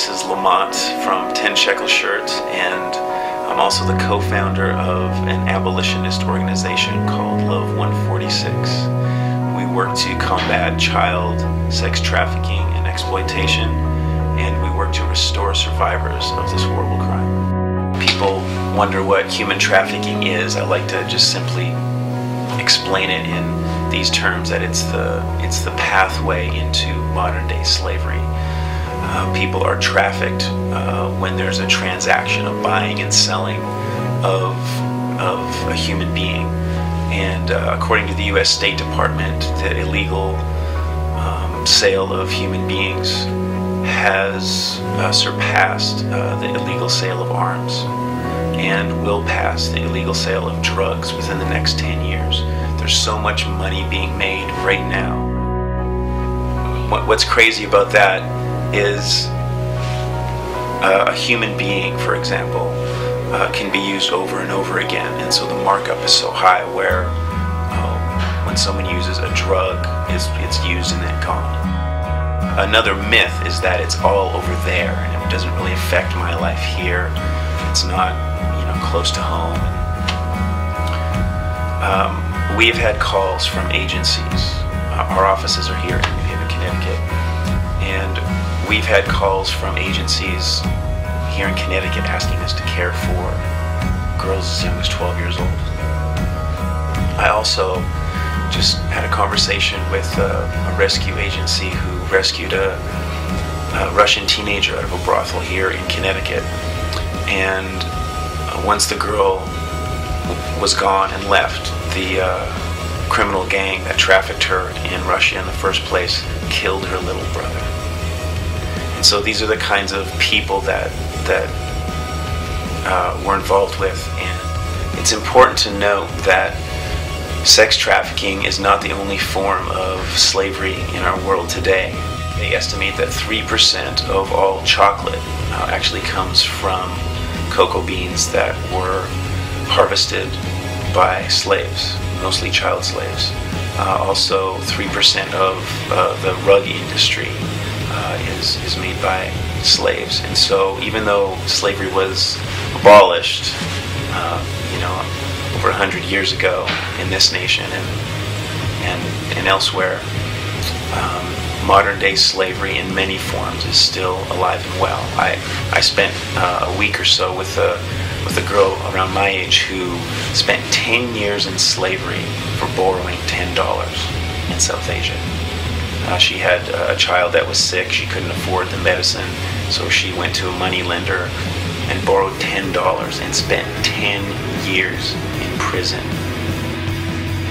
This is Lamont from 10 Shekel Shirts, and I'm also the co-founder of an abolitionist organization called Love 146. We work to combat child sex trafficking and exploitation, and we work to restore survivors of this horrible crime. People wonder what human trafficking is. I like to just simply explain it in these terms, that it's the pathway into modern-day slavery. People are trafficked when there's a transaction of buying and selling of a human being. And according to the U.S. State Department, the illegal sale of human beings has surpassed the illegal sale of arms, and will pass the illegal sale of drugs within the next 10 years. There's so much money being made right now. What's crazy about that is a human being, for example, can be used over and over again, and so the markup is so high where when someone uses a drug, it's used and then gone. Another myth is that it's all over there and it doesn't really affect my life here. It's not, close to home. We've had calls from agencies. Our offices are here in New Haven, Connecticut, and we've had calls from agencies here in Connecticut asking us to care for girls as young as 12 years old. I also just had a conversation with a rescue agency who rescued a Russian teenager out of a brothel here in Connecticut. And once the girl was gone and left, the criminal gang that trafficked her in Russia in the first place killed her little brother. And so these are the kinds of people that we're involved with. And it's important to note that sex trafficking is not the only form of slavery in our world today. They estimate that 3% of all chocolate actually comes from cocoa beans that were harvested by slaves, mostly child slaves. Also, 3% of the rug industry is made by slaves. And so even though slavery was abolished, over 100 years ago in this nation and elsewhere, modern-day slavery in many forms is still alive and well. I spent a week or so with a girl around my age who spent 10 years in slavery for borrowing $10 in South Asia. She had a child that was sick. She couldn't afford the medicine, so she went to a money lender and borrowed $10 and spent 10 years in prison.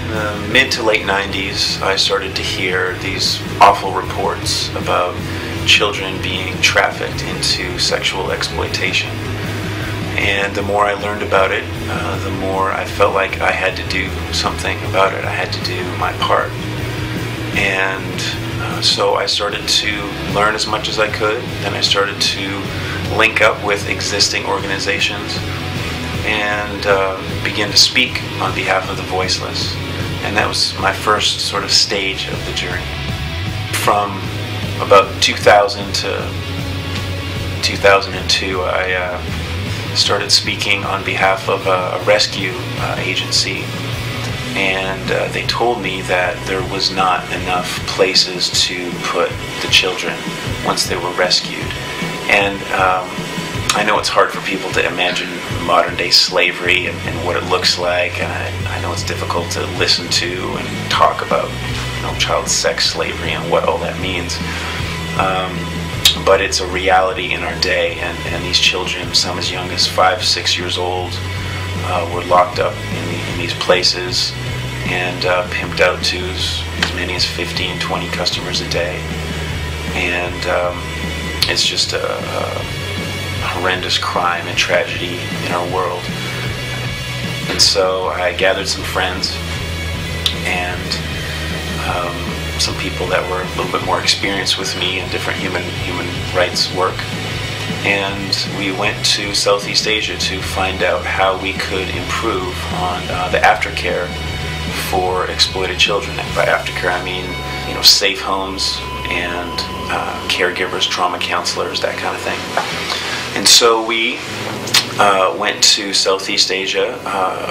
In the mid to late 90s, I started to hear these awful reports about children being trafficked into sexual exploitation. And the more I learned about it, the more I felt like I had to do something about it. I had to do my part. And so I started to learn as much as I could. Then I started to link up with existing organizations and begin to speak on behalf of the voiceless. And that was my first sort of stage of the journey. From about 2000 to 2002, I started speaking on behalf of a rescue agency, and they told me that there was not enough places to put the children once they were rescued. And I know it's hard for people to imagine modern-day slavery and what it looks like, and I know it's difficult to listen to and talk about child sex slavery and what all that means. But it's a reality in our day, and these children, some as young as 5, 6 years old, were locked up in these places and pimped out to as many as 15, 20 customers a day. And it's just a horrendous crime and tragedy in our world. And so I gathered some friends and some people that were a little bit more experienced with me in different human rights work, and we went to Southeast Asia to find out how we could improve on the aftercare for exploited children. And by aftercare I mean safe homes and caregivers, trauma counselors, that kind of thing. And so we went to Southeast Asia,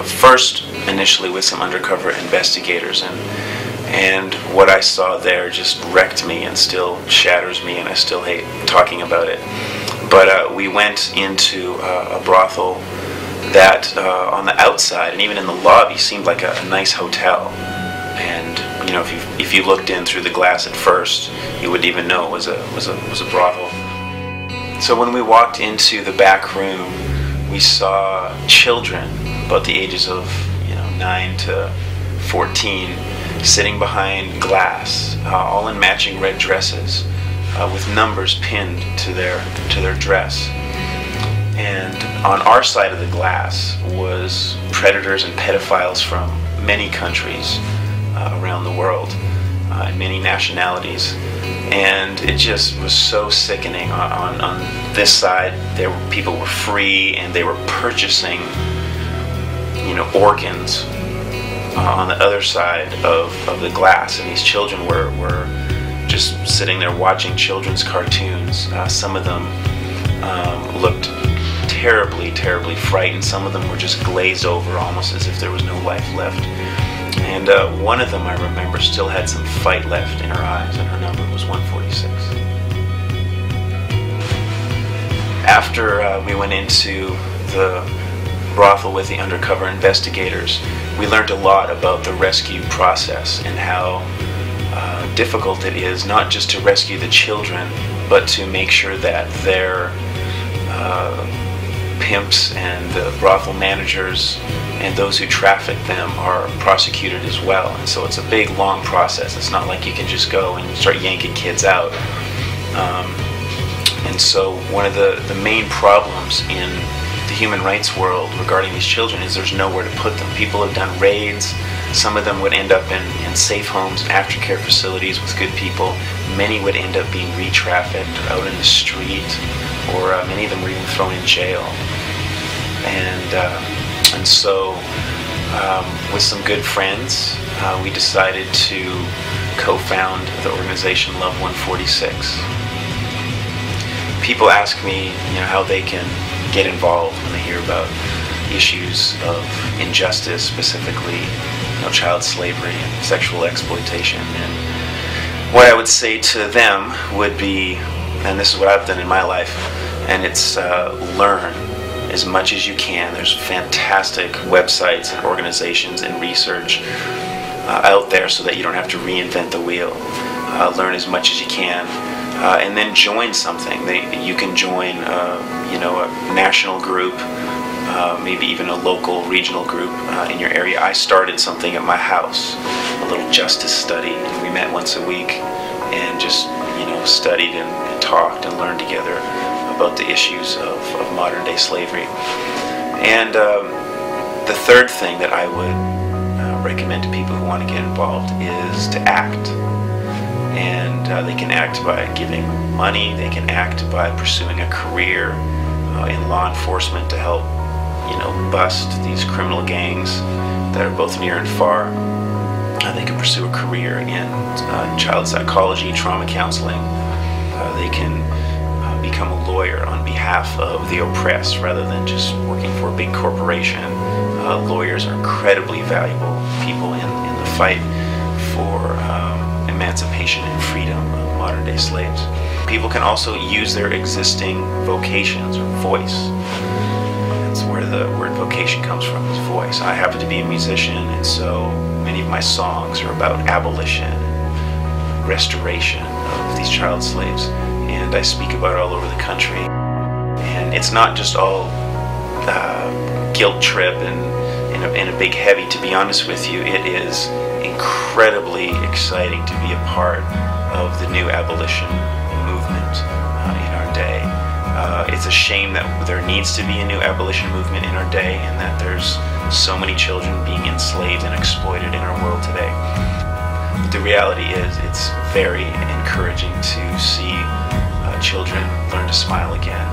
first initially with some undercover investigators, and what I saw there just wrecked me and still shatters me, and I still hate talking about it. But we went into a brothel that on the outside and even in the lobby seemed like a nice hotel. And you know, if you looked in through the glass at first, you wouldn't even know it was a brothel. So when we walked into the back room, we saw children about the ages of 9 to 14 sitting behind glass, all in matching red dresses, with numbers pinned to their dress. And on our side of the glass was predators and pedophiles from many countries around the world, many nationalities. And it just was so sickening. On this side, people were free and they were purchasing, organs. On the other side of the glass, and these children were just sitting there watching children's cartoons. Some of them looked terribly, terribly frightened. Some of them were just glazed over, almost as if there was no life left. And one of them, I remember, still had some fight left in her eyes, and her number was 146. After we went into the brothel with the undercover investigators, we learned a lot about the rescue process and how difficult it is not just to rescue the children, but to make sure that their pimps and the brothel managers and those who traffic them are prosecuted as well. And so it's a big, long process. It's not like you can just go and start yanking kids out. And so one of the main problems in the human rights world regarding these children is there's nowhere to put them. People have done raids. Some of them would end up in safe homes and aftercare facilities with good people. Many would end up being re-trafficked or out in the street, or many of them were even thrown in jail. And so with some good friends, we decided to co-found the organization Love 146. People ask me, how they can get involved when they hear about issues of injustice, specifically, child slavery and sexual exploitation. And what I would say to them would be, and this is what I've done in my life, and it's learn as much as you can. There's fantastic websites and organizations and research out there so that you don't have to reinvent the wheel. Learn as much as you can. And then join something. You can join, a national group, maybe even a local, regional group in your area. I started something at my house, a little justice study, and we met once a week and just, studied and talked and learned together about the issues of modern-day slavery. And the third thing that I would recommend to people who want to get involved is to act. And they can act by giving money, they can act by pursuing a career in law enforcement to help, bust these criminal gangs that are both near and far. They can pursue a career in child psychology, trauma counseling. They can become a lawyer on behalf of the oppressed rather than just working for a big corporation. Lawyers are incredibly valuable people in the fight for emancipation and freedom of modern-day slaves. People can also use their existing vocations or voice. That's where the word vocation comes from, is voice. I happen to be a musician, and so many of my songs are about abolition and restoration of these child slaves, and I speak about it all over the country. And it's not just all guilt trip and a big heavy. To be honest with you, it is incredibly exciting to be a part of the new abolition movement in our day. It's a shame that there needs to be a new abolition movement in our day, and that there's so many children being enslaved and exploited in our world today. But the reality is, it's very encouraging to see children learn to smile again.